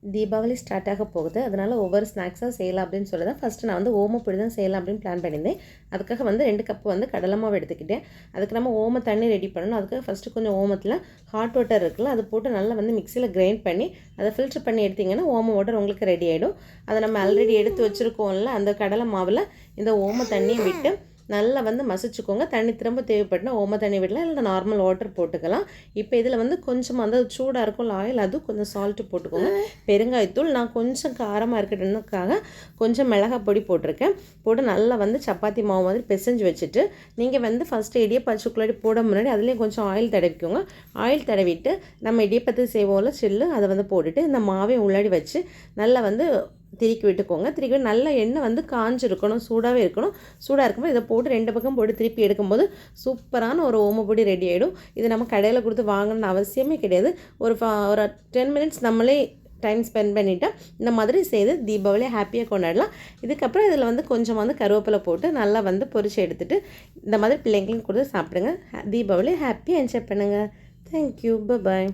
Deepavali start ஆக போகுது. அதனால் ஒவ்வொரு ஸ்நாக்ஸாக செய்யலாம் அப்படின்னு சொல்லி தான் ஃபஸ்ட்டு நான் வந்து ஓமப்பொடி தான் செய்யலாம் அப்படின்னு பிளான் பண்ணியிருந்தேன். அதுக்காக வந்து 2 கப் வந்து கடலை மாவு எடுத்துக்கிட்டேன். அதுக்கு நம்ம ஓம தண்ணி ரெடி பண்ணணும். அதுக்காக ஃபஸ்ட்டு கொஞ்சம் ஓமத்தில் ஹாட் வாட்டர் இருக்குல்ல, அது போட்டு நல்லா வந்து மிக்சியில் கிரைண்ட் பண்ணி அதை ஃபில்ட்ரு பண்ணி எடுத்திங்கன்னா ஓம வாட்டர் உங்களுக்கு ரெடி ஆகிடும். அதை நம்ம ஆல்ரெடி எடுத்து வச்சுருக்கோம்ல, அந்த கடலை மாவில் இந்த ஓம தண்ணியை விட்டு நல்லா வந்து மசிச்சுக்கோங்க. தண்ணி திரும்ப தேவைப்பட்டுனா ஓம தண்ணி விடலாம், இல்லை நார்மல் வாட்டர் போட்டுக்கலாம். இப்போ இதில் வந்து கொஞ்சம் வந்து சூடாக இருக்கும் ஆயில், அதுவும் கொஞ்சம் சால்ட்டு போட்டுக்கோங்க. பெருங்காயத்தூள் நான் கொஞ்சம் காரமாக இருக்கட்டும்னுக்காக கொஞ்சம் மிளகாய் பொடி போட்டிருக்கேன். போட்டு நல்லா வந்து சப்பாத்தி மாவு மாதிரி பிசைஞ்சு வச்சுட்டு நீங்கள் வந்து ஃபஸ்ட்டு இடியப்பச்சுக்குள்ளாடி போட முன்னாடி அதுலேயும் கொஞ்சம் ஆயில் தடவிக்கோங்க. ஆயில் தடவிட்டு நம்ம இடியப்பத்துக்கு செய்வோம்ல சில்லு, அதை வந்து போட்டுட்டு இந்த மாவையும் உள்ளாடி வச்சு நல்லா வந்து திருக்கி விட்டுக்கோங்க. திருக்கி நல்ல எண்ணெய் வந்து காஞ்சிருக்கணும், சூடாகவே இருக்கணும். சூடாக இருக்கும்போது இதை போட்டு 2 பக்கம் போட்டு திருப்பி எடுக்கும்போது சூப்பரான ஒரு ஓமப்பொடி ரெடி ஆகிடும். இது நம்ம கடையில் கொடுத்து வாங்கணும்னு அவசியமே கிடையாது. ஒரு 10 மினிட்ஸ் நம்மளே டைம் ஸ்பெண்ட் பண்ணிவிட்டு இந்த மாதிரி செய்து தீபாவளியை ஹாப்பியாக கொண்டாடலாம். இதுக்கப்புறம் இதில் வந்து கொஞ்சம் வந்து கருவேப்பிலை போட்டு நல்லா வந்து பொரிச்சு எடுத்துகிட்டு இந்த மாதிரி பிள்ளைங்களுக்கு கொடுத்து சாப்பிடுங்க. தீபாவளி ஹாப்பியாக என்ஜாய் பண்ணுங்கள். தேங்க்யூ. பாய்.